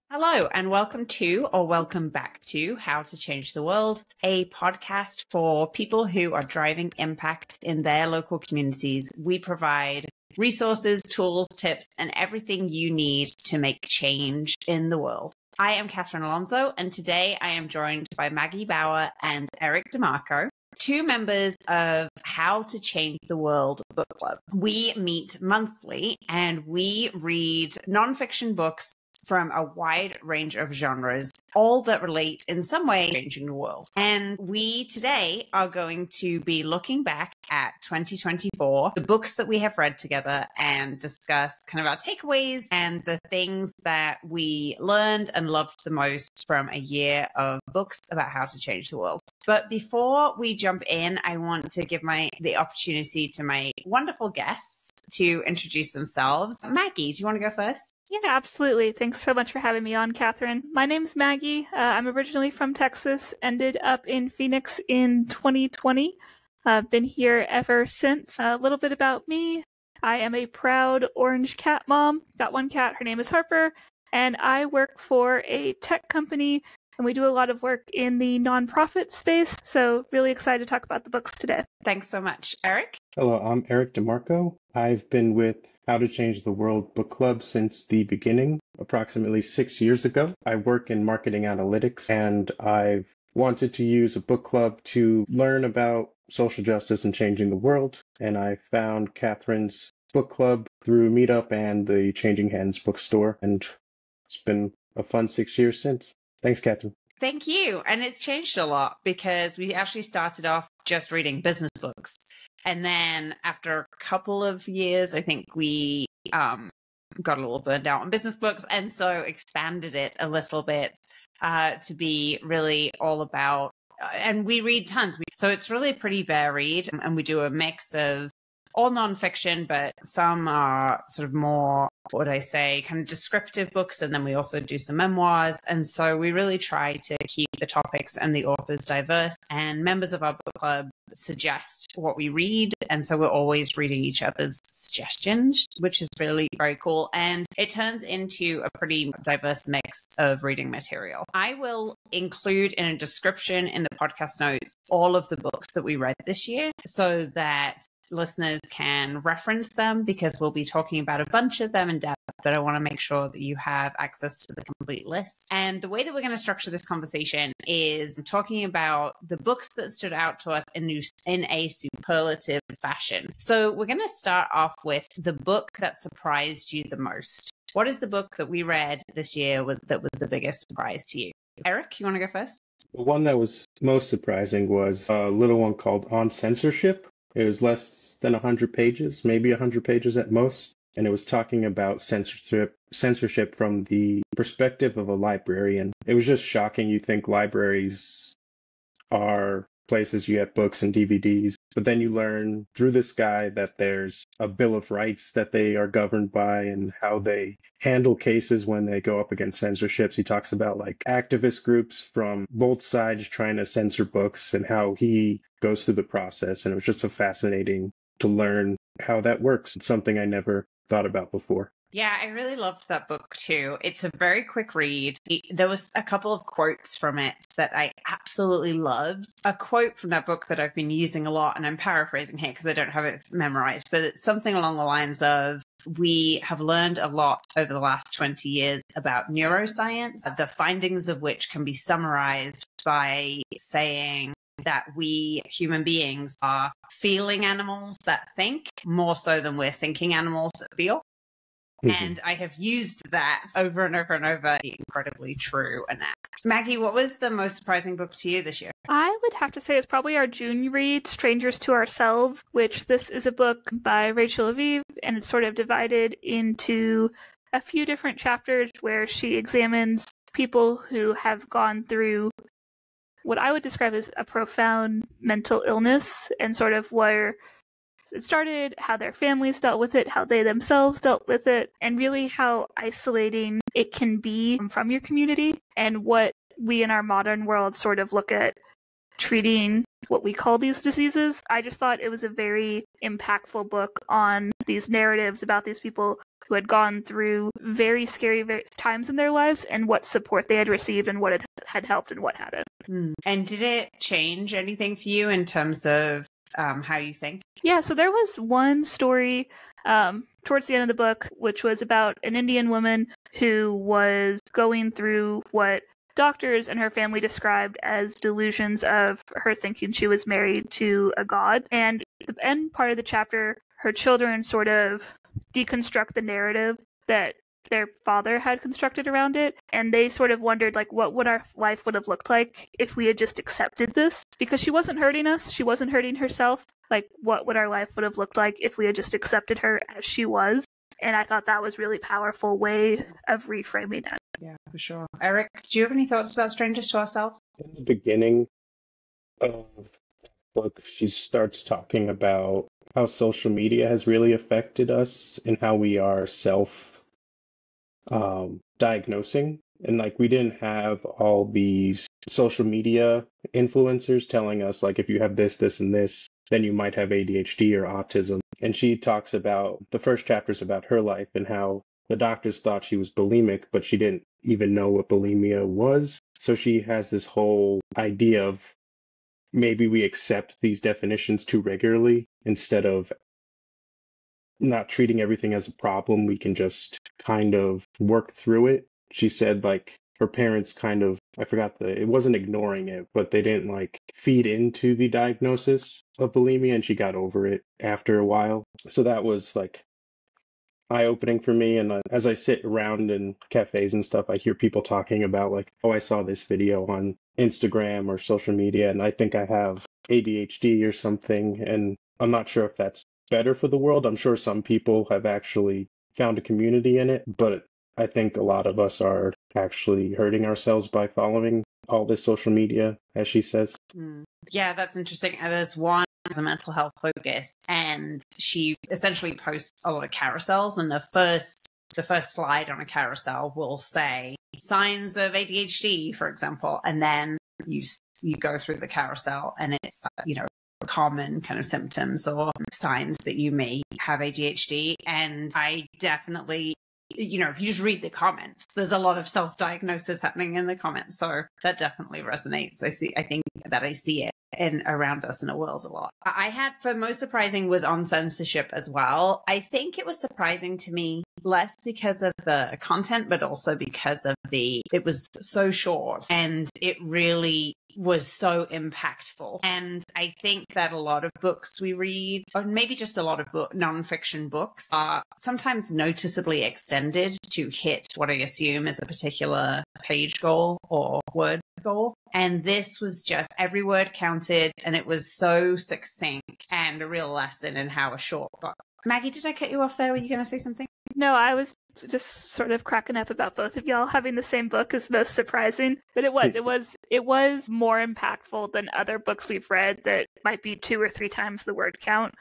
Hello, and welcome to, or welcome back to, How to Change the World, a podcast for people who are driving impact in their local communities. We provide resources, tools, tips, and everything you need to make change in the world. I am Catherine Alonzo, and today I am joined by Maggie Bauer and Eric DeMarco, two members of How to Change the World book club. We meet monthly and we read nonfiction books from a wide range of genres, all that relate in some way to changing the world. And we today are going to be looking back at 2024, the books that we have read together, and discuss kind of our takeaways and the things that we learned and loved the most from a year of books about how to change the world. But before we jump in, I want to give the opportunity to my wonderful guests to introduce themselves. Maggie, do you want to go first? Yeah, absolutely. Thanks so much for having me on, Catherine. My name's Maggie. I'm originally from Texas, ended up in Phoenix in 2020. I've been here ever since. A little bit about me. I am a proud orange cat mom. Got one cat. Her name is Harper. And I work for a tech company, and we do a lot of work in the nonprofit space. So really excited to talk about the books today. Thanks so much. Eric? Hello, I'm Eric DeMarco. I've been with How to Change the World book club since the beginning, approximately 6 years ago. I work in marketing analytics, and I've wanted to use a book club to learn about social justice and changing the world. And I found Catherine's book club through Meetup and the Changing Hands bookstore, and it's been a fun 6 years since. Thanks, Catherine. Thank you. And it's changed a lot because we actually started off just reading business books. And then after a couple of years, I think we got a little burned out on business books, and so expanded it a little bit to be really all about, and we read tons. So it's really pretty varied, and we do a mix of all nonfiction, but some are sort of more, what would I say, kind of descriptive books, and then we also do some memoirs. And so we really try to keep the topics and the authors diverse, and members of our book club suggest what we read, and so we're always reading each other's suggestions, which is really very cool, and it turns into a pretty diverse mix of reading material. I will include in a description in the podcast notes all of the books that we read this year so that listeners can reference them, because we'll be talking about a bunch of them in depth, but I want to make sure that you have access to the complete list. And the way that we're going to structure this conversation is talking about the books that stood out to us in a superlative fashion. So we're going to start off with the book that surprised you the most. What is the book that we read this year that was the biggest surprise to you? Eric, you want to go first? The one that was most surprising was a little one called On Censorship. It was less than 100 pages, maybe 100 pages at most. And it was talking about censorship from the perspective of a librarian. It was just shocking. You think libraries are places you get books and DVDs, but then you learn through this guy that there's a Bill of Rights that they are governed by, and how they handle cases when they go up against censorships. He talks about like activist groups from both sides trying to censor books, and how he goes through the process. And it was just so fascinating to learn how that works. It's something I never thought about before. Yeah, I really loved that book too. It's a very quick read. There was a couple of quotes from it that I absolutely loved. A quote from that book that I've been using a lot, and I'm paraphrasing here because I don't have it memorized, but it's something along the lines of, we have learned a lot over the last 20 years about neuroscience, the findings of which can be summarized by saying that we human beings are feeling animals that think, more so than we're thinking animals that feel. And I have used that over and over and over. Incredibly true and apt. Maggie, what was the most surprising book to you this year? I would have to say it's probably our June read, Strangers to Ourselves, which this is a book by Rachel Aviv, and it's sort of divided into a few different chapters where she examines people who have gone through what I would describe as a profound mental illness, and sort of where it started, how their families dealt with it, how they themselves dealt with it, and really how isolating it can be from your community, and what we in our modern world sort of look at treating what we call these diseases. I just thought it was a very impactful book on these narratives about these people who had gone through very scary times in their lives and what support they had received and what it had helped and what hadn't. And did it change anything for you in terms of how you think? Yeah, so there was one story towards the end of the book, which was about an Indian woman who was going through what doctors and her family described as delusions of her thinking she was married to a god. And the end part of the chapter, her children sort of deconstruct the narrative that their father had constructed around it, and they sort of wondered, like, what would our life would have looked like if we had just accepted this? Because she wasn't hurting us, she wasn't hurting herself. Like, what would our life would have looked like if we had just accepted her as she was? And I thought that was really powerful way of reframing it. Yeah, for sure. Eric, do you have any thoughts about Strangers to Ourselves? In the beginning of the book, she starts talking about how social media has really affected us and how we are diagnosing. And like, we didn't have all these social media influencers telling us, like, if you have this, this, and this, then you might have ADHD or autism. And she talks about, the first chapters about her life and how the doctors thought she was bulimic, but she didn't even know what bulimia was. So she has this whole idea of maybe we accept these definitions too regularly instead of not treating everything as a problem. We can just kind of work through it. She said, like, her parents kind of, it wasn't ignoring it, but they didn't like feed into the diagnosis of bulimia, and she got over it after a while. So that was like eye-opening for me. And as I sit around in cafes and stuff, I hear people talking about, like, oh, I saw this video on Instagram or social media, and I think I have ADHD or something. And I'm not sure if that's better for the world. I'm sure some people have actually found a community in it, but I think a lot of us are actually hurting ourselves by following all this social media, as she says. Yeah, that's interesting. There's one as a mental health focus, and she essentially posts a lot of carousels, and the first slide on a carousel will say signs of ADHD, for example, and then you go through the carousel and it's common kind of symptoms or signs that you may have ADHD. And I definitely, if you just read the comments, there's a lot of self-diagnosis happening in the comments. So that definitely resonates. I think that I see it around us in the world a lot. I had, for most surprising, was on censorship as well. I think it was surprising to me less because of the content, but also because of it was so short and it really was so impactful. And I think that a lot of books we read, or maybe just a lot of nonfiction books, are sometimes noticeably extended to hit what I assume is a particular page goal or word goal. And this was just, every word counted, and it was so succinct and a real lesson in how a short book. Maggie, did I cut you off there? Were you going to say something? No, I was just sort of cracking up about both of y'all having the same book is most surprising. But it was more impactful than other books we've read that might be 2 or 3 times the word count.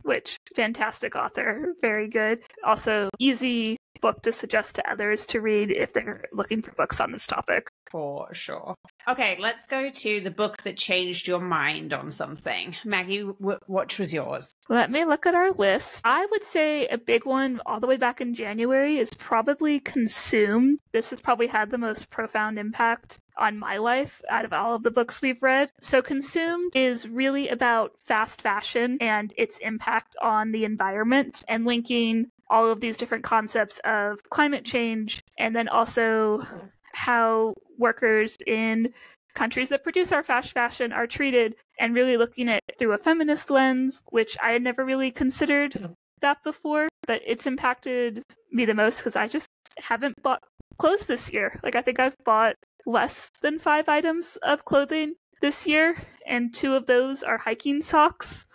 Which, fantastic author, very good. Also, easy book to suggest to others to read if they're looking for books on this topic. For sure. Okay, let's go to the book that changed your mind on something. Maggie, which was yours? Let me look at our list. I would say a big one all the way back in January is probably Consumed. This has probably had the most profound impact on my life out of all of the books we've read. So Consumed is really about fast fashion and its impact on the environment, and linking all of these different concepts of climate change, and then also how workers in countries that produce our fast fashion are treated, and really looking at it through a feminist lens, which I had never really considered that before, but it's impacted me the most because I just haven't bought clothes this year. Like, I think I've bought less than 5 items of clothing this year, and 2 of those are hiking socks.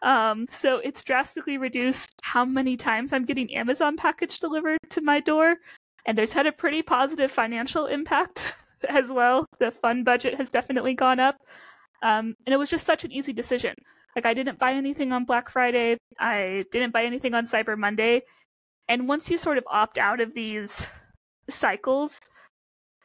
So it's drastically reduced how many times I'm getting Amazon package delivered to my door, and there's had a pretty positive financial impact as well. The fund budget has definitely gone up, and it was just such an easy decision. Like, I didn't buy anything on Black Friday, I didn't buy anything on Cyber Monday, and once you sort of opt out of these cycles,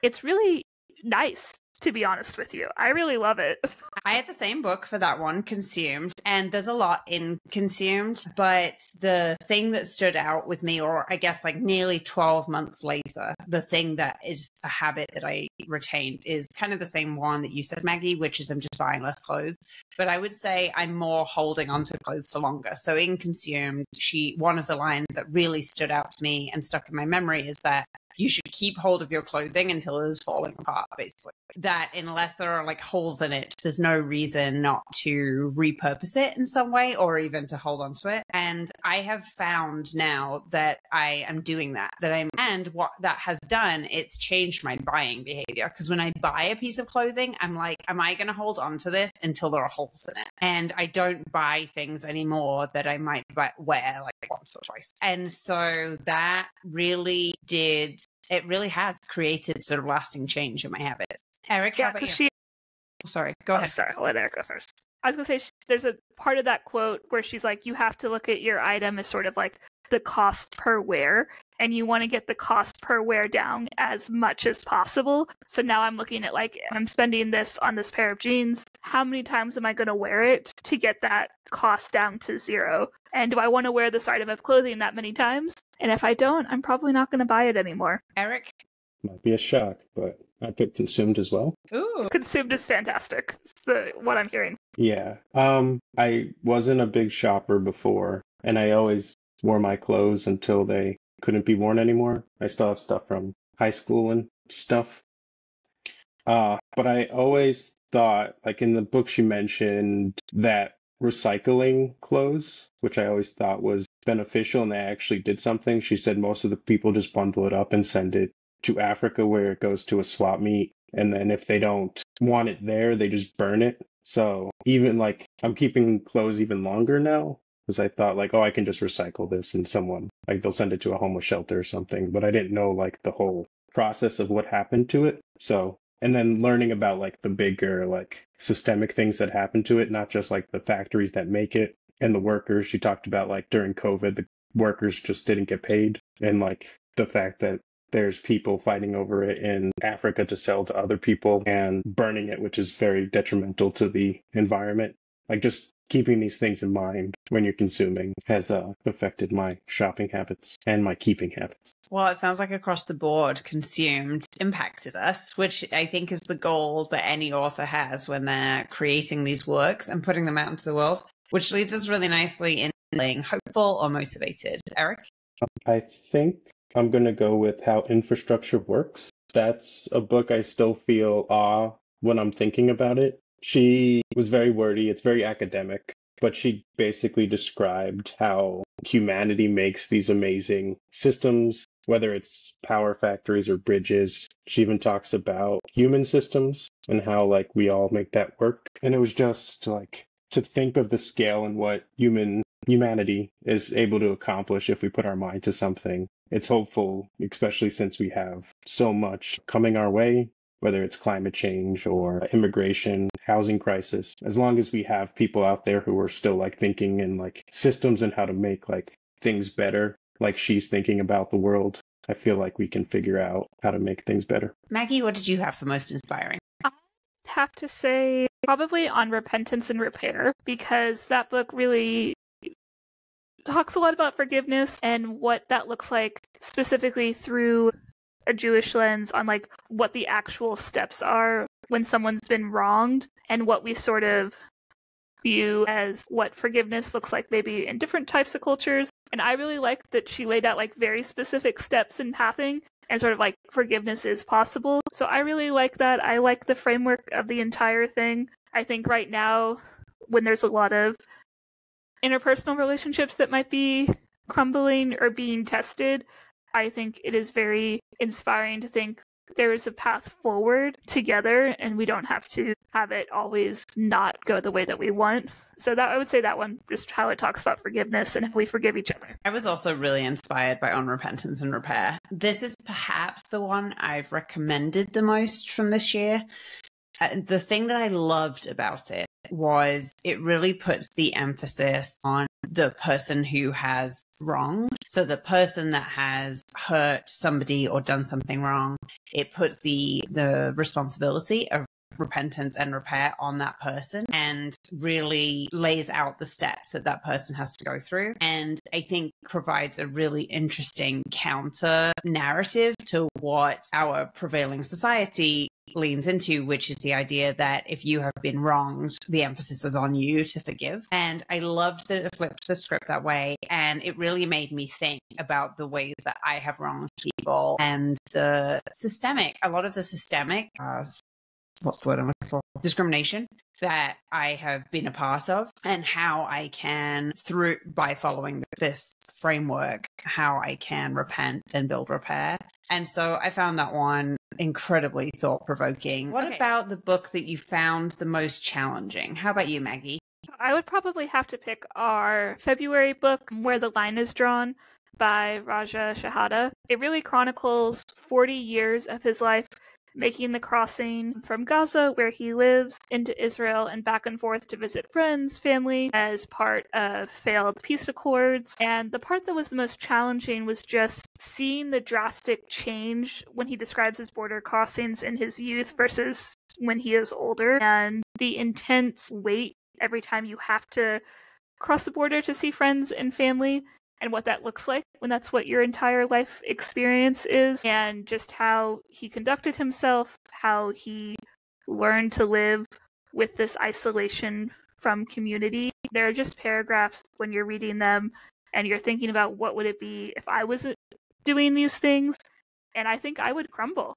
it's really nice to be honest with you. I really love it. I had the same book for that one, Consumed, and there's a lot in Consumed, but the thing that stood out with me, or I guess like nearly 12 months later, the thing that is a habit that I retained is kind of the same one that you said, Maggie, which is I'm just buying less clothes. But I would say I'm more holding onto clothes for longer. So in Consumed, one of the lines that really stood out to me and stuck in my memory is that you should keep hold of your clothing until it is falling apart, basically. That unless there are like holes in it, there's no reason not to repurpose it in some way or even to hold on to it. And I have found now that I am doing that, and what that has done, it's changed my buying behavior. Because when I buy a piece of clothing, I'm like, am I going to hold on to this until there are holes in it? And I don't buy things anymore that I might wear like once or twice. And so that really has created sort of lasting change in my habits. Eric, how about you? Sorry, go ahead. Sorry, I'll let Eric go first. I was going to say, there's a part of that quote where she's like, you have to look at your item as sort of like the cost per wear, and you want to get the cost per wear down as much as possible. So now I'm looking at like, I'm spending this on this pair of jeans. How many times am I going to wear it to get that cost down to zero? And do I want to wear this item of clothing that many times? And if I don't, I'm probably not going to buy it anymore. Eric? Might be a shock, but I picked Consumed as well. Ooh. Consumed is fantastic. It's what I'm hearing. Yeah. I wasn't a big shopper before, and I always wore my clothes until they couldn't be worn anymore. I still have stuff from high school and stuff. But I always thought, like in the book she mentioned, that recycling clothes, which I always thought was beneficial, and they actually did something. She said most of the people just bundle it up and send it to Africa where it goes to a swap meet. And then if they don't want it there, they just burn it. So even like I'm keeping clothes even longer now because I thought like, oh, I can just recycle this and someone like they'll send it to a homeless shelter or something. But I didn't know like the whole process of what happened to it. So, and then learning about like the bigger like systemic things that happen to it, not just like the factories that make it and the workers. She talked about like during COVID, the workers just didn't get paid, and like the fact that there's people fighting over it in Africa to sell to other people and burning it, which is very detrimental to the environment. Like just keeping these things in mind when you're consuming has affected my shopping habits and my keeping habits. Well, it sounds like across the board, Consumed impacted us, which I think is the goal that any author has when they're creating these works and putting them out into the world, which leads us really nicely in being hopeful or motivated. Eric? I think I'm going to go with How Infrastructure Works. That's a book I still feel awe when I'm thinking about it. She was very wordy. It's very academic, but she basically described how humanity makes these amazing systems, whether it's power factories or bridges. She even talks about human systems and how like we all make that work. And it was just like to think of the scale and what humanity is able to accomplish if we put our mind to something. It's hopeful, especially since we have so much coming our way, whether it's climate change or immigration, housing crisis. As long as we have people out there who are still like thinking in like systems and how to make like things better, like she's thinking about the world, I feel like we can figure out how to make things better. Maggie, what did you have for most inspiring? I have to say probably On Repentance and Repair, because that book really talks a lot about forgiveness and what that looks like specifically through a Jewish lens on like what the actual steps are when someone's been wronged and what we sort of view as what forgiveness looks like maybe in different types of cultures. And I really like that she laid out like very specific steps in pathing and sort of like forgiveness is possible. So I really like that. I like the framework of the entire thing. I think right now when there's a lot of interpersonal relationships that might be crumbling or being tested, I think it is very inspiring to think there is a path forward together and we don't have to have it always not go the way that we want. So that I would say that one, just how it talks about forgiveness and how we forgive each other. I was also really inspired by On Repentance and Repair. This is perhaps the one I've recommended the most from this year. The thing that I loved about it was it really puts the emphasis on the person who has wronged. So the person that has hurt somebody or done something wrong, it puts the responsibility of repentance and repair on that person, and really lays out the steps that that person has to go through. And I think provides a really interesting counter narrative to what our prevailing society leans into, which is the idea that if you have been wronged, the emphasis is on you to forgive. And I loved that it flipped the script that way. And it really made me think about the ways that I have wronged people and a lot of the systemic, what's the word I'm looking for? Discrimination that I have been a part of, and how I can, by following this framework, how I can repent and build repair. And so I found that one incredibly thought-provoking. What about the book that you found the most challenging? How about you, Maggie? I would probably have to pick our February book, Where the Line is Drawn, by Raja Shahada. It really chronicles 40 years of his life making the crossing from Gaza, where he lives, into Israel and back and forth to visit friends, family, as part of failed peace accords. And the part that was the most challenging was just seeing the drastic change when he describes his border crossings in his youth versus when he is older, and the intense wait every time you have to cross the border to see friends and family, and what that looks like when that's what your entire life experience is, and just how he conducted himself, how he learned to live with this isolation from community. There are just paragraphs when you're reading them and you're thinking about what would it be if I was doing these things, and I think I would crumble,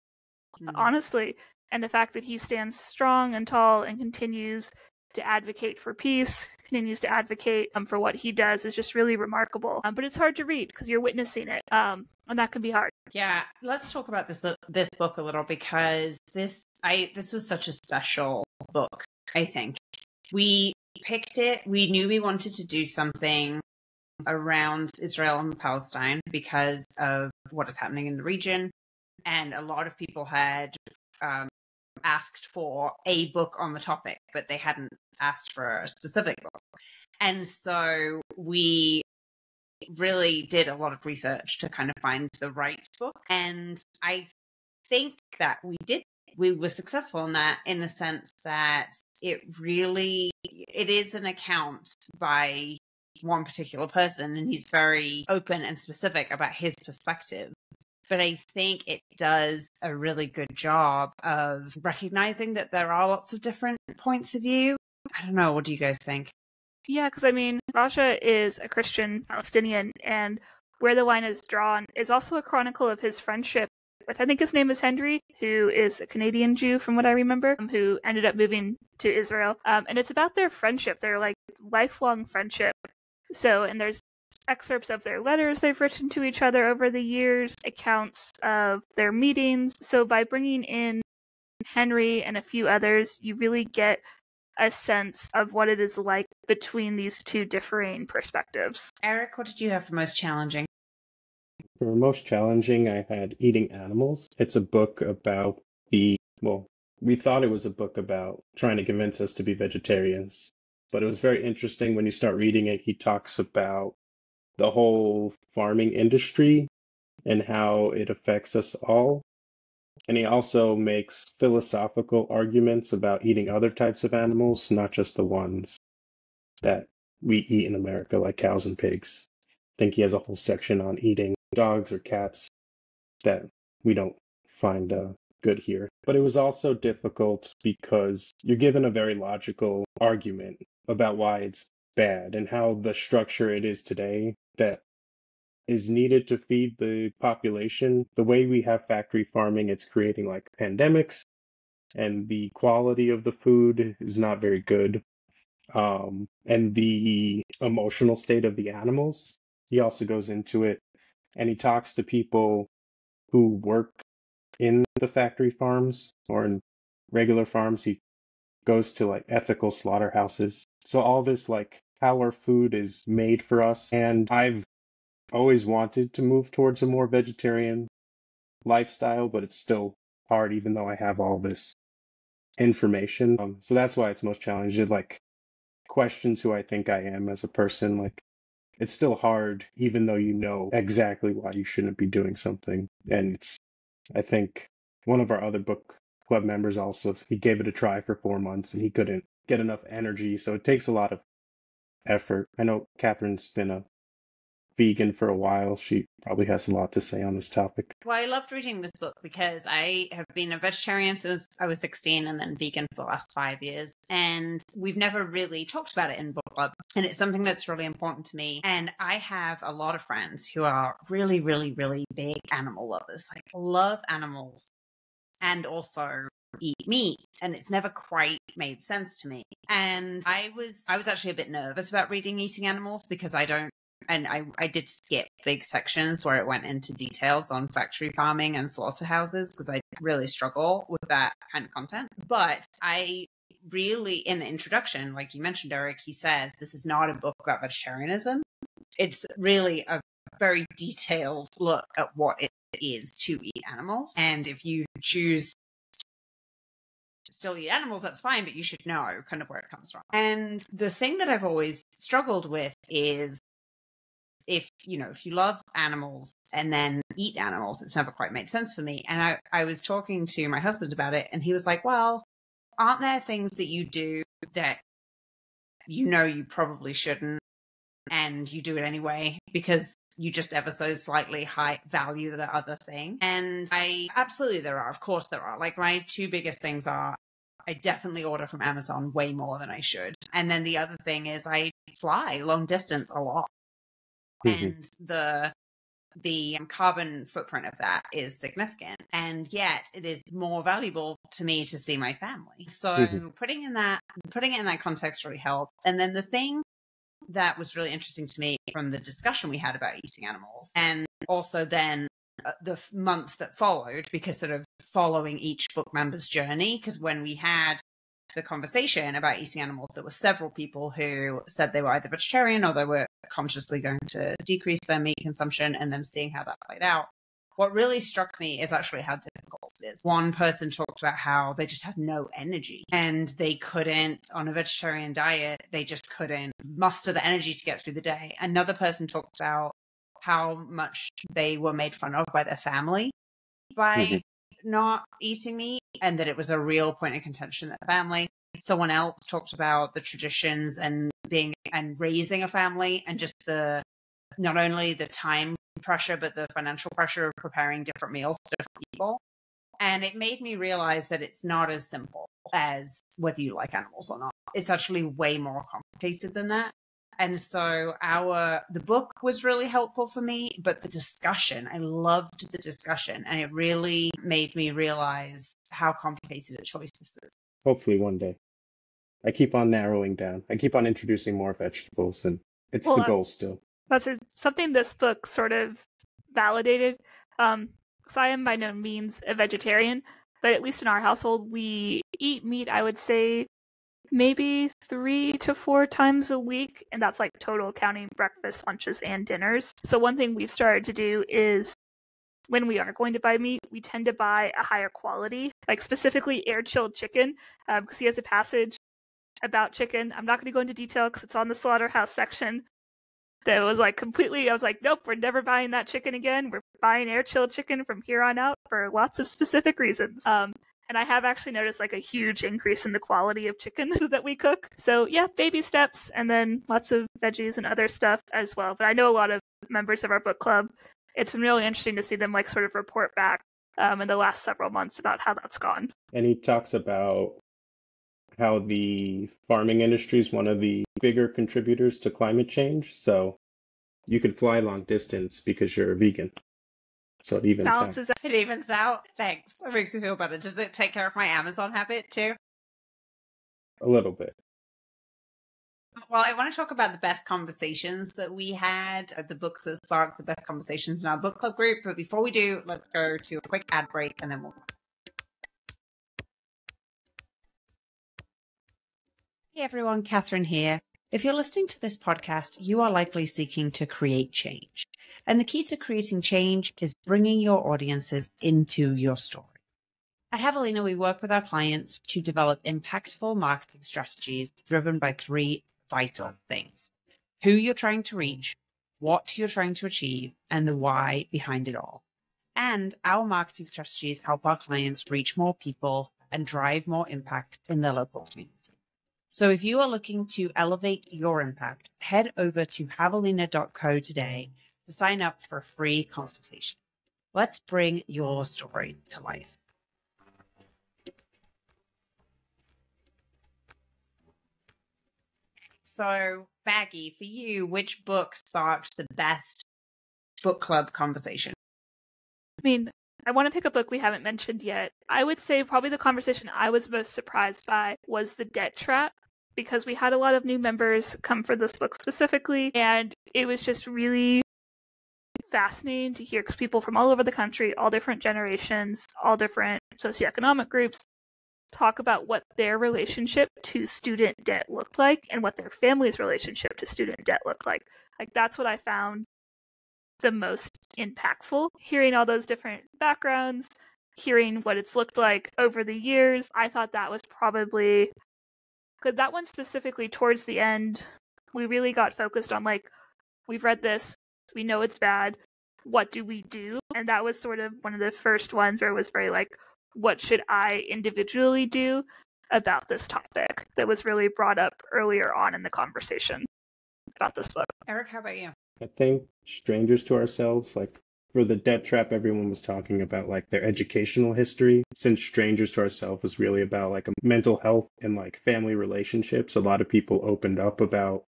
honestly. And the fact that he stands strong and tall and continues to advocate for peace, continues to advocate for what he does, is just really remarkable. But it's hard to read because you're witnessing it, and that can be hard. Yeah, let's talk about this book a little, because this was such a special book. I think we picked it. We knew we wanted to do something around Israel and Palestine because of what is happening in the region, and a lot of people had asked for a book on the topic, but they hadn't asked for a specific book. And so we really did a lot of research to kind of find the right book. And I think that we were successful in that, in the sense that it is an account by one particular person, and he's very open and specific about his perspective. But I think it does a really good job of recognizing that there are lots of different points of view. I don't know. What do you guys think? Yeah, because I mean, Raja is a Christian Palestinian, and Where the Line is Drawn is also a chronicle of his friendship with, I think his name is Henry, who is a Canadian Jew, from what I remember, who ended up moving to Israel. And it's about their friendship, their like lifelong friendship. So, and there's excerpts of their letters they've written to each other over the years, accounts of their meetings. So by bringing in Henry and a few others, you really get a sense of what it is like between these two differing perspectives. Eric, what did you have for most challenging? For most challenging, I had Eating Animals. It's a book about we thought it was a book about trying to convince us to be vegetarians, but it was very interesting when you start reading it. He talks about the whole farming industry and how it affects us all. And he also makes philosophical arguments about eating other types of animals, not just the ones that we eat in America, like cows and pigs. I think he has a whole section on eating dogs or cats that we don't find good here. But it was also difficult because you're given a very logical argument about why it's bad and how the structure it is today that is needed to feed the population. The way we have factory farming, it's creating like pandemics, and the quality of the food is not very good. And the emotional state of the animals, he also goes into it, and he talks to people who work in the factory farms or in regular farms. He goes to like ethical slaughterhouses. So all this, like how our food is made for us. And I've always wanted to move towards a more vegetarian lifestyle, but it's still hard even though I have all this information. So that's why it's most challenging. It like questions who I think I am as a person. Like it's still hard even though you know exactly why you shouldn't be doing something. And it's, I think, one of our other book club members also, he gave it a try for 4 months and he couldn't get enough energy. So it takes a lot of effort. I know Catherine's been a vegan for a while. She probably has a lot to say on this topic. Well, I loved reading this book because I have been a vegetarian since I was 16 and then vegan for the last 5 years. And we've never really talked about it in book club. And it's something that's really important to me. And I have a lot of friends who are really, really, really big animal lovers. Like, love animals and also eat meat, and it's never quite made sense to me. And I was actually a bit nervous about reading Eating Animals because I did skip big sections where it went into details on factory farming and slaughterhouses because I really struggle with that kind of content. But I really, in the introduction, like you mentioned, Eric, he says this is not a book about vegetarianism. It's really a very detailed look at what it is to eat animals. And if you choose to still eat animals, that's fine, but you should know kind of where it comes from. And the thing that I've always struggled with is if you love animals and then eat animals, it's never quite made sense for me. And I was talking to my husband about it, and he was like, well, aren't there things that you do that you probably shouldn't, and you do it anyway because you just ever so slightly high value the other thing? And absolutely there are. Of course there are. Like, my two biggest things are I definitely order from Amazon way more than I should. And then the other thing is I fly long distance a lot. And the carbon footprint of that is significant. And yet it is more valuable to me to see my family. So putting it in that context really helped. And then the thing that was really interesting to me from the discussion we had about eating animals, and also then the months that followed, because sort of following each book member's journey, because when we had the conversation about eating animals, there were several people who said they were either vegetarian or they were consciously going to decrease their meat consumption, and then seeing how that played out. What really struck me is actually how difficult it is. One person talked about how they just had no energy and they couldn't, on a vegetarian diet, they just couldn't muster the energy to get through the day. Another person talked about how much they were made fun of by their family by not eating meat, and that it was a real point of contention in their family. Someone else talked about the traditions and raising a family, and just not only the time pressure, but the financial pressure of preparing different meals to different people. And it made me realize that it's not as simple as whether you like animals or not. It's actually way more complicated than that. And so the book was really helpful for me, but the discussion, I loved the discussion, and it really made me realize how complicated a choice this is. Hopefully one day. I keep on narrowing down. I keep on introducing more vegetables, and it's the goal still. That's something this book sort of validated. Because I am by no means a vegetarian, but at least in our household, we eat meat, I would say, maybe 3 to 4 times a week, and that's like total counting breakfast, lunches, and dinners. So one thing we've started to do is when we are going to buy meat, we tend to buy a higher quality, like specifically air-chilled chicken, because he has a passage about chicken. I'm not going to go into detail because it's on the slaughterhouse section. That was like completely, I was like, nope, we're never buying that chicken again. We're buying air-chilled chicken from here on out for lots of specific reasons. And I have actually noticed like a huge increase in the quality of chicken that we cook. So yeah, baby steps, and then lots of veggies and other stuff as well. But I know a lot of members of our book club, it's been really interesting to see them like sort of report back in the last several months about how that's gone. And he talks about how the farming industry is one of the bigger contributors to climate change. So you could fly long distance because you're a vegan. So it evens out. It evens out. Thanks. That makes me feel better. Does it take care of my Amazon habit too? A little bit. Well, I want to talk about the best conversations that we had at the books that sparked the best conversations in our book club group. But before we do, let's go to a quick ad break and then we'll... Hey everyone, Catherine here. If you're listening to this podcast, you are likely seeking to create change. And the key to creating change is bringing your audiences into your story. At Javelina, we work with our clients to develop impactful marketing strategies driven by 3 vital things: who you're trying to reach, what you're trying to achieve, and the why behind it all. And our marketing strategies help our clients reach more people and drive more impact in their local community. So if you are looking to elevate your impact, head over to javelina.co today to sign up for a free consultation. Let's bring your story to life. So, Maggie, for you, which book sparked the best book club conversation? I mean, I want to pick a book we haven't mentioned yet. I would say probably the conversation I was most surprised by was The Debt Trap, because we had a lot of new members come for this book specifically, and it was just really fascinating to hear people from all over the country, all different generations, all different socioeconomic groups, talk about what their relationship to student debt looked like and what their family's relationship to student debt looked like. Like, that's what I found the most impactful. Hearing all those different backgrounds, hearing what it's looked like over the years, I thought that was probably good. That one specifically, towards the end, we really got focused on, like, we've read this, we know it's bad, what do we do? And that was sort of one of the first ones where it was very like, what should I individually do about this topic? That was really brought up earlier on in the conversation about this book. Eric, how about you? I think strangers to ourselves, like for the debt trap, everyone was talking about like their educational history. Since strangers to ourselves was really about like a mental health and like family relationships, a lot of people opened up about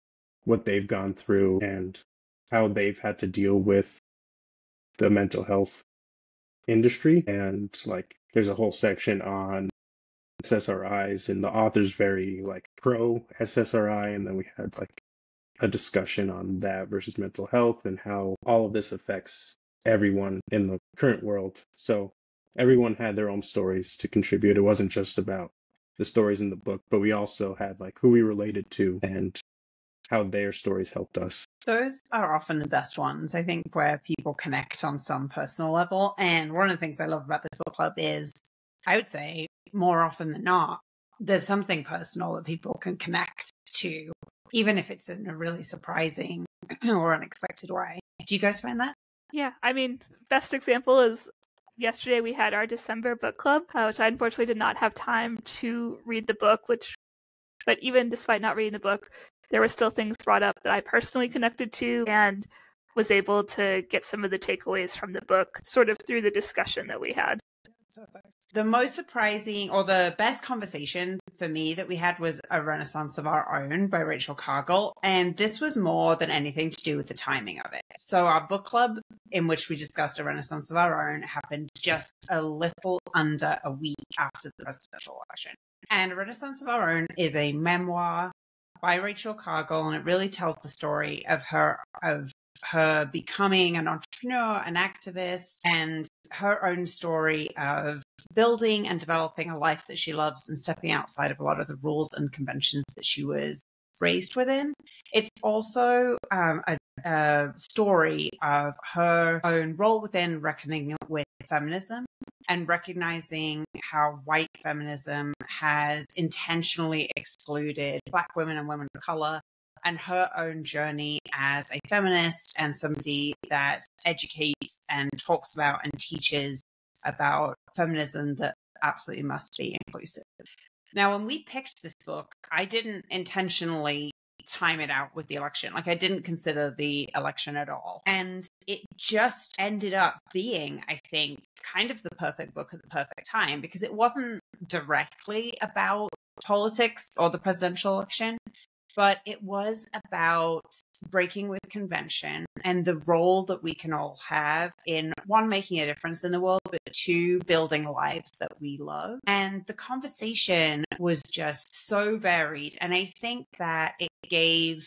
what they've gone through and how they've had to deal with the mental health industry. And like there's a whole section on SSRIs, and the author's very like pro SSRI, and then we had like a discussion on that versus mental health and how all of this affects everyone in the current world. So everyone had their own stories to contribute. It wasn't just about the stories in the book, but we also had like who we related to and how their stories helped us. Those are often the best ones, I think, where people connect on some personal level. And one of the things I love about this book club is, I would say, more often than not, there's something personal that people can connect to, even if it's in a really surprising or unexpected way. Do you guys find that? Yeah, I mean, best example is yesterday we had our December book club, which I unfortunately did not have time to read the book, but even despite not reading the book, there were still things brought up that I personally connected to and was able to get some of the takeaways from the book sort of through the discussion that we had. The most surprising or the best conversation for me that we had was A Renaissance of Our Own by Rachel Cargill. And this was more than anything to do with the timing of it. So our book club in which we discussed A Renaissance of Our Own happened just a little under a week after the presidential election. And A Renaissance of Our Own is a memoir by Rachel Cargill, and it really tells the story of her becoming an entrepreneur, an activist, and her own story of building and developing a life that she loves and stepping outside of a lot of the rules and conventions that she was raised within. It's also a story of her own role within reckoning with feminism and recognizing how white feminism has intentionally excluded Black women and women of color, and her own journey as a feminist and somebody that educates and talks about and teaches about feminism that absolutely must be inclusive. Now, when we picked this book, I didn't intentionally time it out with the election. Like, I didn't consider the election at all. And it just ended up being, I think, kind of the perfect book at the perfect time, because it wasn't directly about politics or the presidential election, but it was about breaking with convention and the role that we can all have in, one, making a difference in the world, but two, building lives that we love. And the conversation was just so varied. And I think that it gave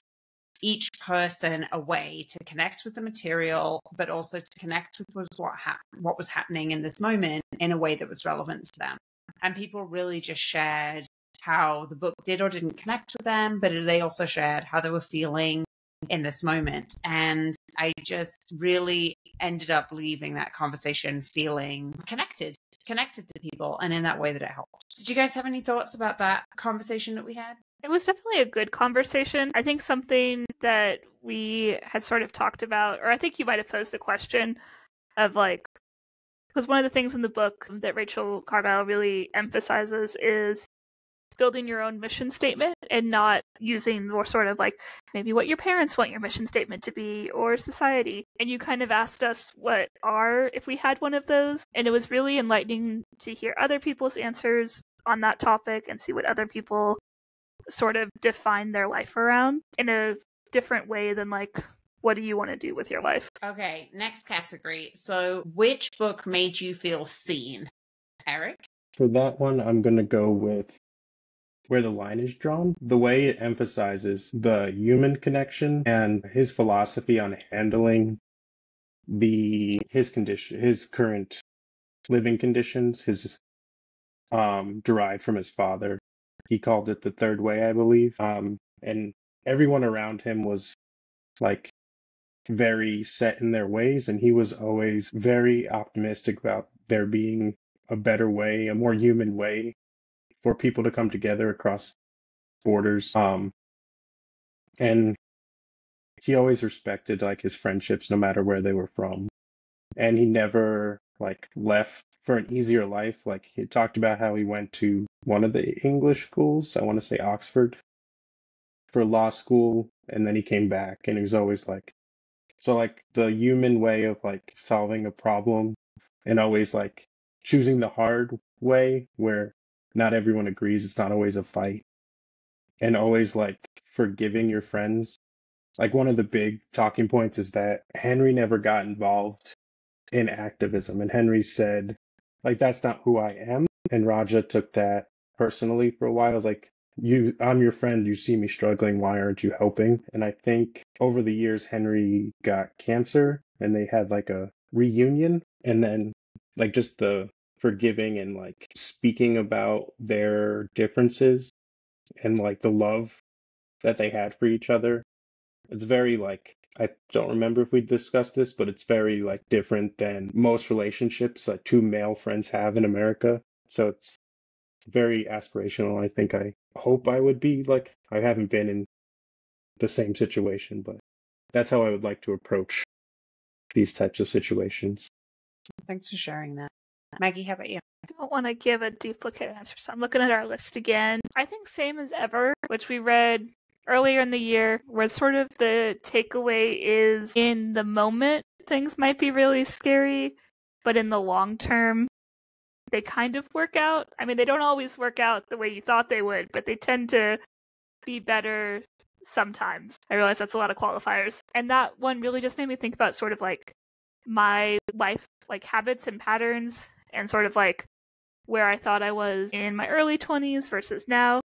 each person a way to connect with the material, but also to connect with what was happening in this moment in a way that was relevant to them. And people really just shared how the book did or didn't connect with them, but they also shared how they were feeling in this moment. And I just really ended up leaving that conversation feeling connected to people, and in that way that it helped. Did you guys have any thoughts about that conversation that we had? It was definitely a good conversation. I think something that we had sort of talked about, or I think you might have posed the question of like, Because one of the things in the book that Rachel Carlisle really emphasizes is building your own mission statement and not using more sort of like maybe what your parents want your mission statement to be or society. And you kind of asked us what are if we had one of those. And it was really enlightening to hear other people's answers on that topic and see what other people sort of define their life around in a different way than like, what do you want to do with your life? Okay, next category. So which book made you feel seen? Eric? For that one, I'm going to go with Where the Line is Drawn. The way it emphasizes the human connection and his philosophy on handling his current living conditions, his derived from his father. He called it the third way, I believe. And everyone around him was like very set in their ways, and he was always very optimistic about there being a better way, a more human way for people to come together across borders. And he always respected like his friendships no matter where they were from. And he never like left for an easier life. Like he talked about how he went to one of the English schools, I want to say Oxford, for law school, and then he came back, and he was always like, so like the human way of like solving a problem and always like choosing the hard way where not everyone agrees, it's not always a fight, and always like forgiving your friends. Like one of the big talking points is that Henry never got involved in activism, and Henry said, like, that's not who I am. And Raja took that personally for a while. I was like, I'm your friend, you see me struggling, why aren't you helping? And I think over the years Henry got cancer and they had like a reunion, and then like just the forgiving and like speaking about their differences and like the love that they had for each other. It's very like, I don't remember if we discussed this, but it's very like different than most relationships that two male friends have in America. So it's very aspirational. I hope I would be like, I haven't been in the same situation, but that's how I would like to approach these types of situations. Thanks for sharing that. Maggie, how about you? I don't want to give a duplicate answer, so I'm looking at our list again. I think Same as Ever, which we read earlier in the year, where sort of the takeaway is in the moment, things might be really scary, but in the long term, they kind of work out. I mean, they don't always work out the way you thought they would, but they tend to be better sometimes. I realize that's a lot of qualifiers. And that one really just made me think about sort of like my life, like habits and patterns, and sort of like where I thought I was in my early 20s versus now.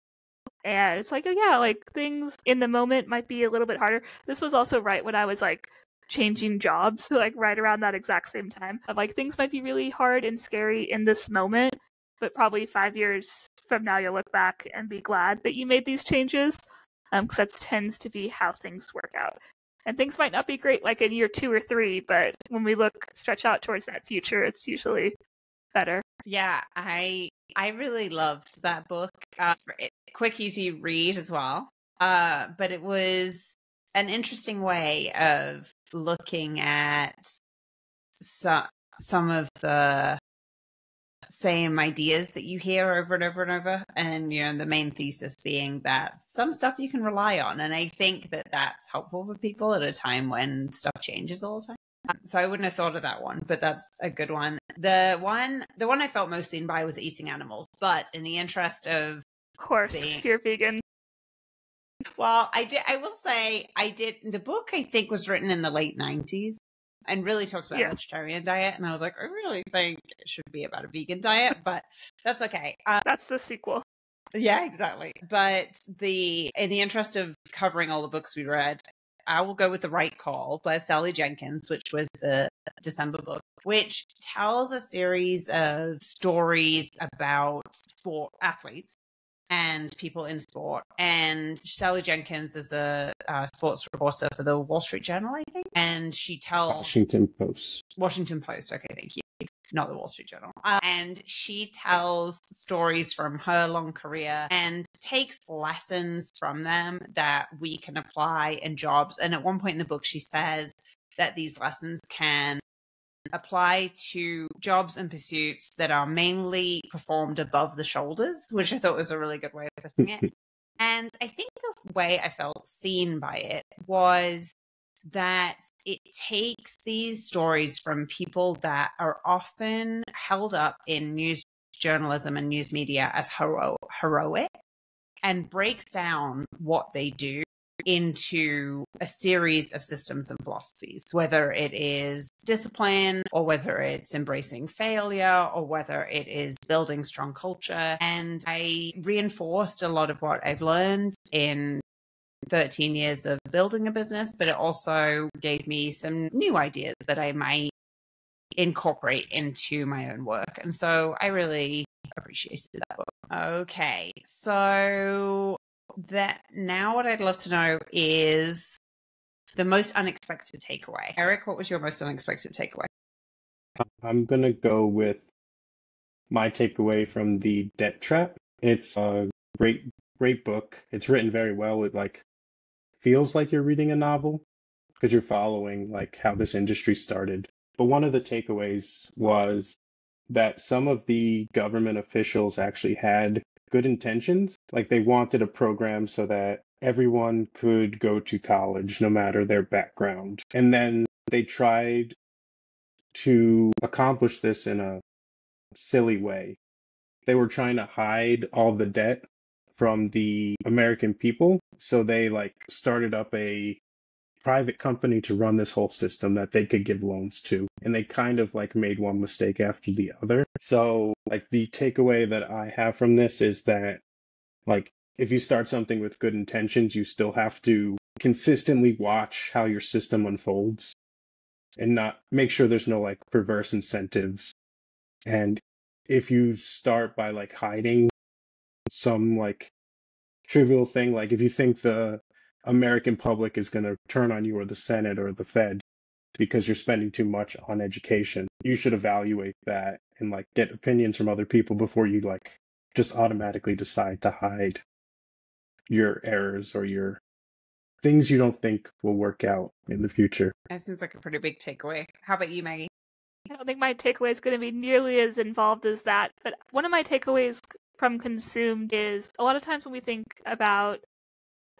And it's like, oh yeah, like things in the moment might be a little bit harder. This was also right when I was like changing jobs, like right around that exact same time of like things might be really hard and scary in this moment, but probably 5 years from now you'll look back and be glad that you made these changes, because that tends to be how things work out. And things might not be great like in year 2 or 3, but when we stretch out towards that future, it's usually better. Yeah, I really loved that book. Quick, easy read as well. But it was an interesting way of looking at some of the same ideas that you hear over and over and over. And, you know, the main thesis being that some stuff you can rely on. And I think that that's helpful for people at a time when stuff changes all the time. So I wouldn't have thought of that one, but that's a good one. The one I felt most seen by was Eating Animals, but in the interest of course, you're vegan. Well, I will say the book I think was written in the late 90s and really talks about a vegetarian diet. And I was like, I really think it should be about a vegan diet, but that's okay. That's the sequel. Yeah, exactly. But in the interest of covering all the books we read, I will go with The Right Call by Sally Jenkins, which was the December book, which tells a series of stories about sport athletes and people in sport. And Sally Jenkins is a sports reporter for the Wall Street Journal, I think. And she tells... Washington Post. Okay, thank you. Not the Wall Street Journal. And she tells stories from her long career and takes lessons from them that we can apply in jobs. And at one point in the book, she says that these lessons can apply to jobs and pursuits that are mainly performed above the shoulders, which I thought was a really good way of putting it. And I think the way I felt seen by it was that it takes these stories from people that are often held up in news journalism and news media as heroic and breaks down what they do into a series of systems and philosophies, whether it is discipline or whether it's embracing failure or whether it is building strong culture. And I reinforced a lot of what I've learned in 13 years of building a business, but it also gave me some new ideas that I might incorporate into my own work. And so I really appreciated that book. Okay, so that now what I'd love to know is the most unexpected takeaway. Eric, what was your most unexpected takeaway? I'm going to go with my takeaway from The Debt Trap. It's a great book. It's written very well. It feels like you're reading a novel because you're following how this industry started. But one of the takeaways was that some of the government officials actually had good intentions. They wanted a program so that everyone could go to college no matter their background. And then they tried to accomplish this in a silly way. They were trying to hide all the debt from the American people. So they started up a private company to run this whole system that they could give loans to. And they kind of made one mistake after the other. So the takeaway that I have from this is that if you start something with good intentions, you still have to consistently watch how your system unfolds and not make sure there's no perverse incentives. And if you start by hiding some trivial thing, if you think the American public is going to turn on you or the Senate or the Fed because you're spending too much on education, you should evaluate that and get opinions from other people before you just automatically decide to hide your errors or your things you don't think will work out in the future. That seems like a pretty big takeaway. How about you, Maggie? I don't think my takeaway is going to be nearly as involved as that, but one of my takeaways from Consumed is a lot of times when we think about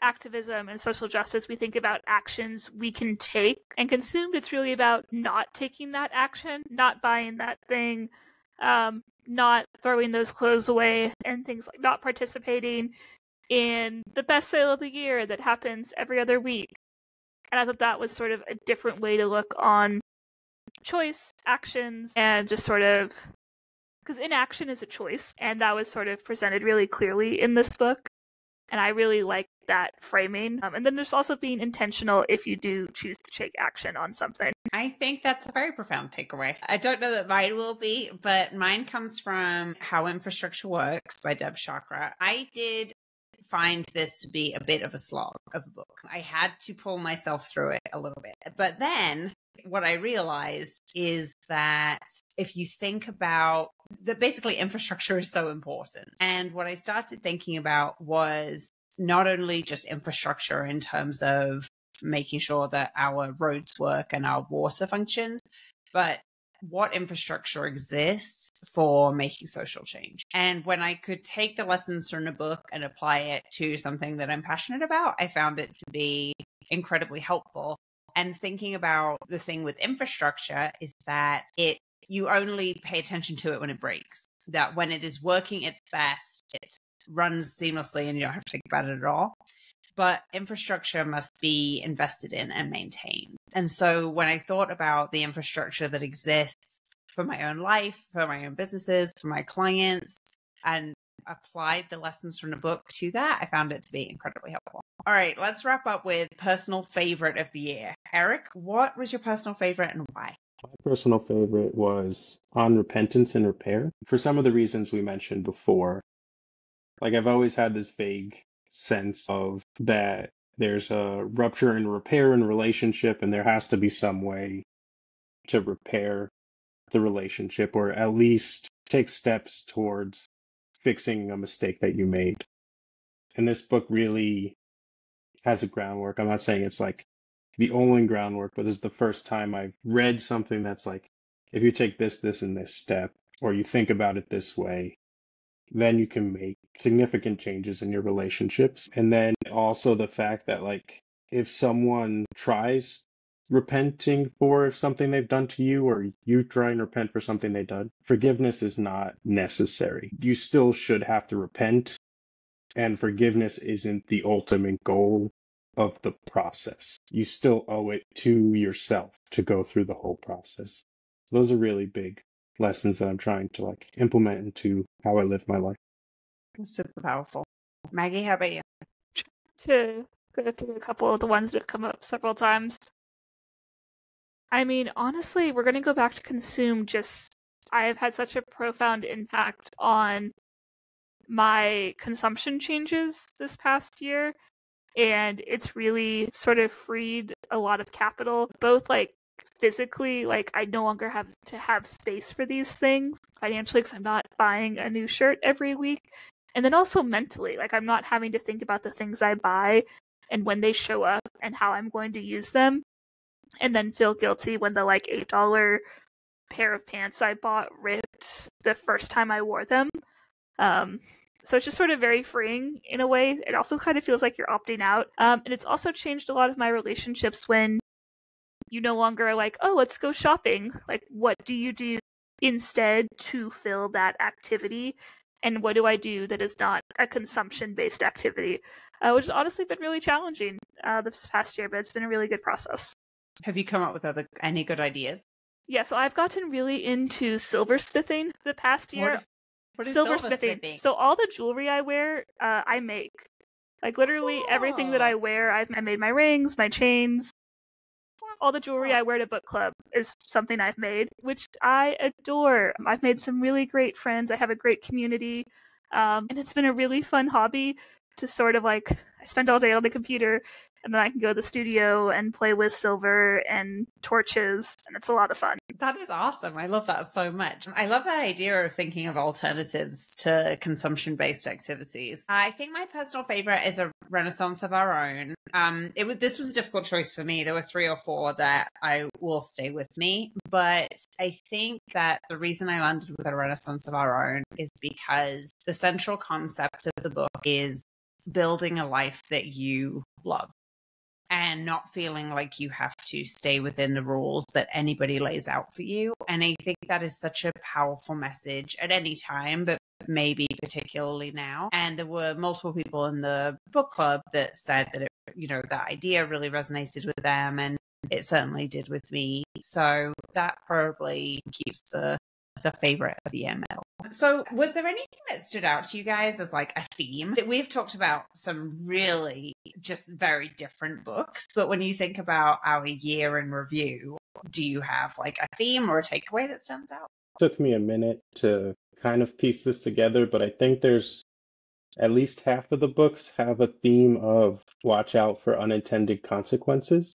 activism and social justice, we think about actions we can take. And Consumed, it's really about not taking that action, not buying that thing, not throwing those clothes away, and things like not participating in the best sale of the year that happens every other week. And I thought that was sort of a different way to look on choice, actions, and just sort of, because inaction is a choice, and that was sort of presented really clearly in this book. And I really like that framing. And then there's also being intentional if you do choose to take action on something. I think that's a very profound takeaway. I don't know that mine will be, but mine comes from How Infrastructure Works by Deb Chakra. I did find this to be a bit of a slog of a book. I had to pull myself through it a little bit. But then what I realized is that if you think about that, basically infrastructure is so important. And what I started thinking about was not only just infrastructure in terms of making sure that our roads work and our water functions, but what infrastructure exists for making social change. And when I could take the lessons from a book and apply it to something that I'm passionate about, I found it to be incredibly helpful. And thinking about the thing with infrastructure is that you only pay attention to it when it breaks. That when it is working its best, it runs seamlessly and you don't have to think about it at all. But infrastructure must be invested in and maintained. And so when I thought about the infrastructure that exists for my own life, for my own businesses, for my clients, and applied the lessons from the book to that, I found it to be incredibly helpful. All right, let's wrap up with personal favorite of the year. Eric, what was your personal favorite and why? My personal favorite was On Repentance and Repair. For some of the reasons we mentioned before, I've always had this vague sense of that there's a rupture and repair in a relationship, and there has to be some way to repair the relationship, or at least take steps towards fixing a mistake that you made. And this book really has a groundwork. I'm not saying it's the only groundwork, but this is the first time I've read something that's if you take this, and this step, or you think about it this way, then you can make significant changes in your relationships. And then also the fact that, like, if someone tries repenting for something they've done to you, or you try and repent for something they've done, forgiveness is not necessary. You still should have to repent, and forgiveness isn't the ultimate goal of the process. You still owe it to yourself to go through the whole process. Those are really big lessons that I'm trying to, like, implement into how I live my life. Super powerful. Maggie, how about you? To go through a couple of the ones that have come up several times. I mean, honestly, we're going to go back to consume. I have had such a profound impact on my consumption changes this past year, and it's really sort of freed a lot of capital, both like physically, like I no longer have to have space for these things financially because I'm not buying a new shirt every week. And then also mentally, like I'm not having to think about the things I buy and when they show up and how I'm going to use them, and then feel guilty when the like $8 pair of pants I bought ripped the first time I wore them. So it's just sort of very freeing in a way. It also kind of feels like you're opting out. And it's also changed a lot of my relationships when you no longer are like, oh, let's go shopping. Like, what do you do instead to fill that activity? And what do I do that is not a consumption-based activity? Which has honestly been really challenging this past year, but it's been a really good process. Have you come up with any good ideas? Yeah, so I've gotten really into silversmithing the past year. What is silversmithing? So all the jewelry I wear, I make. Like literally everything that I wear, I made my rings, my chains. All the jewelry I wear to book club is something I've made, which I adore. I've made some really great friends. I have a great community. And it's been a really fun hobby to sort of like, I spend all day on the computer and then I can go to the studio and play with silver and torches, and it's a lot of fun. That is awesome. I love that so much. I love that idea of thinking of alternatives to consumption-based activities. I think my personal favorite is A Renaissance of Our Own. This was a difficult choice for me. There were 3 or 4 that I will stay with me, but I think that the reason I landed with A Renaissance of Our Own is because the central concept of the book is building a life that you love, and not feeling like you have to stay within the rules that anybody lays out for you. And I think that is such a powerful message at any time, but maybe particularly now. And there were multiple people in the book club that said that that idea really resonated with them, and it certainly did with me. So that probably keeps the favorite of the ML. So was there anything that stood out to you guys as like a theme? That we've talked about some really just very different books, but when you think about our year in review, do you have like a theme or a takeaway that stands out? It took me a minute to kind of piece this together, but I think there's at least half of the books have a theme of watch out for unintended consequences.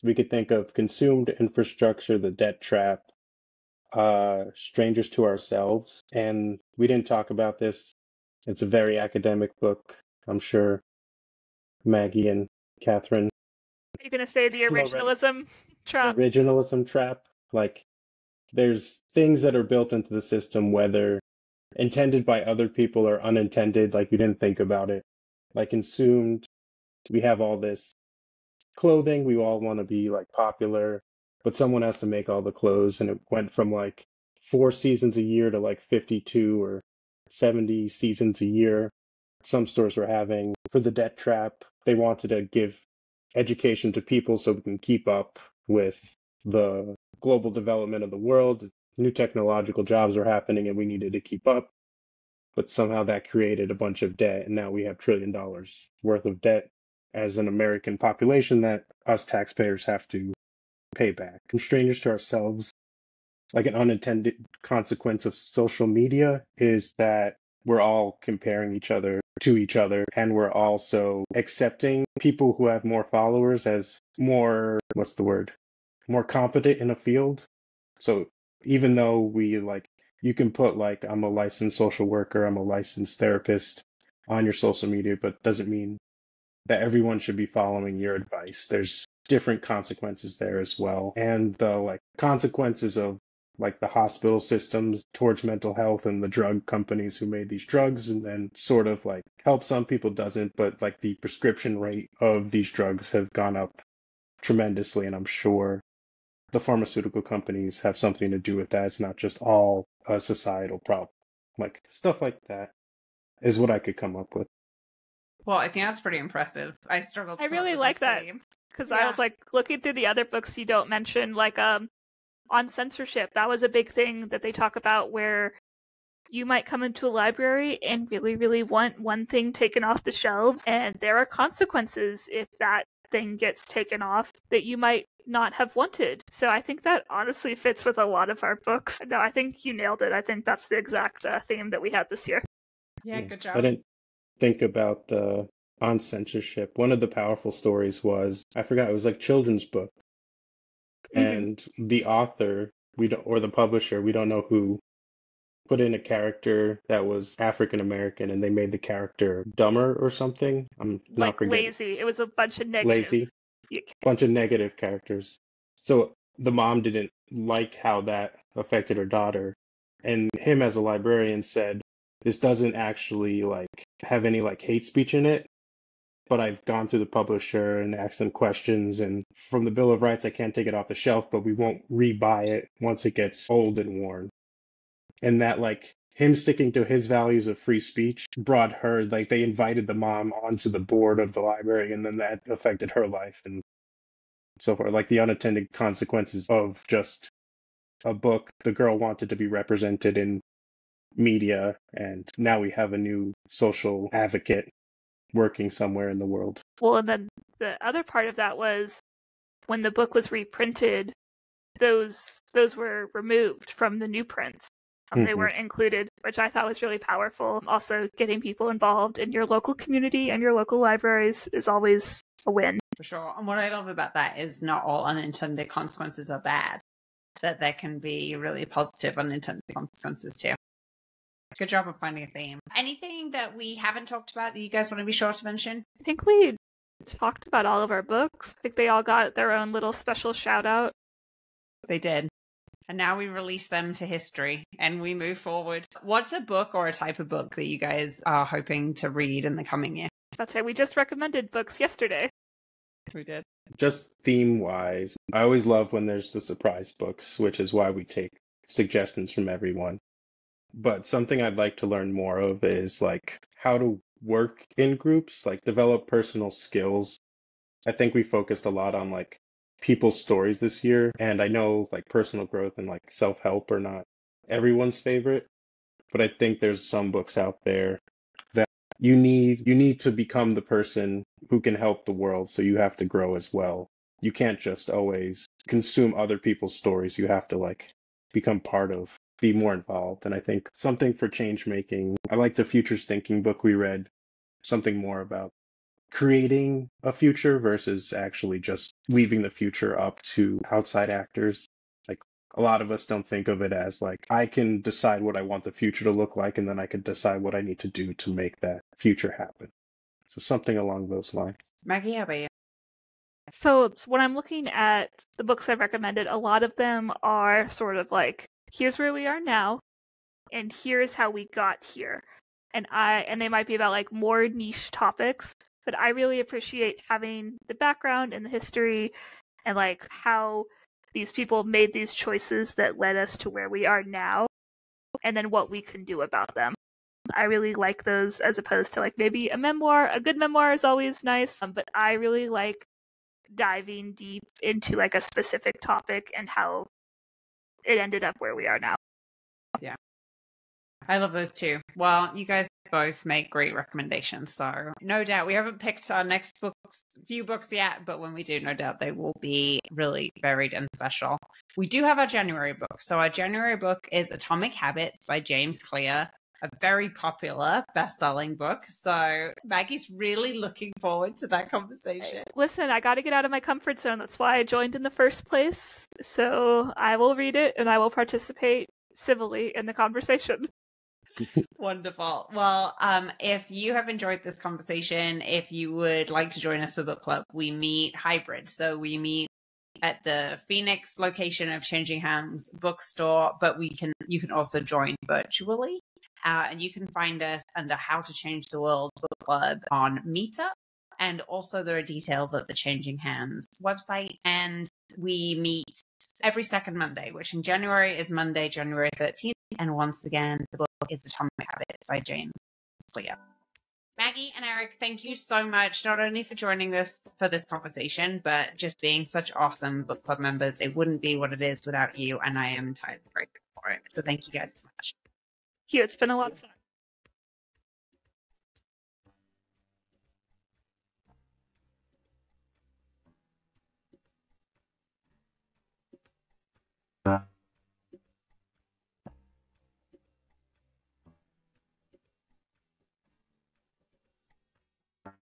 We could think of Consumed Infrastructure, The Debt Trap, Strangers to Ourselves, and we didn't talk about this. It's a very academic book. I'm sure Maggie and Catherine. Are you going to say the originalism trap? Originalism trap. Like, there's things that are built into the system, whether intended by other people or unintended, like you didn't think about it. Like Consumed, we have all this clothing, we all want to be like popular, but someone has to make all the clothes, and it went from like 4 seasons a year to like 52 or 70 seasons a year. Some stores were having. For The Debt Trap, they wanted to give education to people so we can keep up with the global development of the world. New technological jobs were happening and we needed to keep up. But somehow that created a bunch of debt, and now we have $1 trillion worth of debt as an American population that us taxpayers have to pay back. From Strangers to Ourselves, like an unintended consequence of social media is that we're all comparing each other to each other, and we're also accepting people who have more followers as more, more competent in a field. So even though you can put like, I'm a licensed social worker, I'm a licensed therapist on your social media, but doesn't mean that everyone should be following your advice. There's different consequences there as well. And the like consequences of like the hospital systems towards mental health and the drug companies who made these drugs, and then sort of like help some people doesn't, but like the prescription rate of these drugs have gone up tremendously, and I'm sure the pharmaceutical companies have something to do with that. It's not just all a societal problem. Like stuff like that is what I could come up with. Well, I think that's pretty impressive. I struggled to I come up really with like a that theme. because Yeah. I was like looking through the other books you don't mention, like on censorship. That was a big thing that they talk about, where you might come into a library and really, really want one thing taken off the shelves, and there are consequences if that thing gets taken off that you might not have wanted. So I think that honestly fits with a lot of our books. No, I think you nailed it. I think that's the exact theme that we had this year. Yeah, good I job. didn't think about the on censorship. One of the powerful stories was, I forgot, it was like children's book. And the author, we don't, or the publisher, we don't know who, put in a character that was African American, and they made the character dumber or something. I'm not Like forgetting. lazy. It was a bunch of negative. Lazy. Bunch of negative characters. So the mom didn't like how that affected her daughter, and him as a librarian said, this doesn't actually like have any like hate speech in it, but I've gone through the publisher and asked them questions, and from the Bill of Rights I can't take it off the shelf, but we won't rebuy it once it gets old and worn. And that like him sticking to his values of free speech brought her, like they invited the mom onto the board of the library, and then that affected her life and so forth. Like the unintended consequences of just a book. The girl wanted to be represented in media, and now we have a new social advocate working somewhere in the world. Well, and then the other part of that was when the book was reprinted, those were removed from the new prints. They weren't included, which I thought was really powerful. Also, getting people involved in your local community and your local libraries is always a win. For sure. And what I love about that is not all unintended consequences are bad, that there can be really positive unintended consequences too. Good job of finding a theme. Anything that we haven't talked about that you guys want to be sure to mention? I think we talked about all of our books. I think they all got their own little special shout out. They did. And now we release them to history and we move forward. What's a book or a type of book that you guys are hoping to read in the coming year? That's it. We just recommended books yesterday. We did. Just theme-wise, I always love when there's the surprise books, which is why we take suggestions from everyone. But something I'd like to learn more of is like how to work in groups, like develop personal skills. I think we focused a lot on like people's stories this year, and I know like personal growth and like self-help are not everyone's favorite, but I think there's some books out there that you need to become the person who can help the world, so you have to grow as well. You can't just always consume other people's stories. You have to like become part of, be more involved. And I think something for change making, I like the futures thinking book we read, something more about creating a future versus actually just leaving the future up to outside actors. Like a lot of us don't think of it as like, I can decide what I want the future to look like, and then I can decide what I need to do to make that future happen. So something along those lines. Maggie, how about you? So when I'm looking at the books I've recommended, a lot of them are sort of like, here's where we are now, and here's how we got here. And they might be about like more niche topics, but I really appreciate having the background and the history and like how these people made these choices that led us to where we are now, and then what we can do about them. I really like those as opposed to like maybe a memoir. A good memoir is always nice, but I really like diving deep into like a specific topic and how it ended up where we are now. Yeah. I love those too. Well, you guys both make great recommendations. So no doubt we haven't picked our next few books yet, but when we do, no doubt they will be really varied and special. We do have our January book. So our January book is Atomic Habits by James Clear, a very popular best-selling book. So Maggie's really looking forward to that conversation. Listen, I got to get out of my comfort zone. That's why I joined in the first place. So I will read it and I will participate civilly in the conversation. Wonderful. Well, if you have enjoyed this conversation, if you would like to join us for book club, we meet hybrid. So we meet at the Phoenix location of Changing Hands bookstore, but you can also join virtually. And you can find us under How to Change the World Book Club on Meetup. And also there are details at the Changing Hands website. And we meet every second Monday, which in January is Monday, January 13th. And once again, the book is Atomic Habits by James Clear. Maggie and Eric, thank you so much, not only for joining us for this conversation, but just being such awesome book club members. It wouldn't be what it is without you, and I am entirely grateful for it. So thank you guys so much. Thank you. It's been a lot of fun.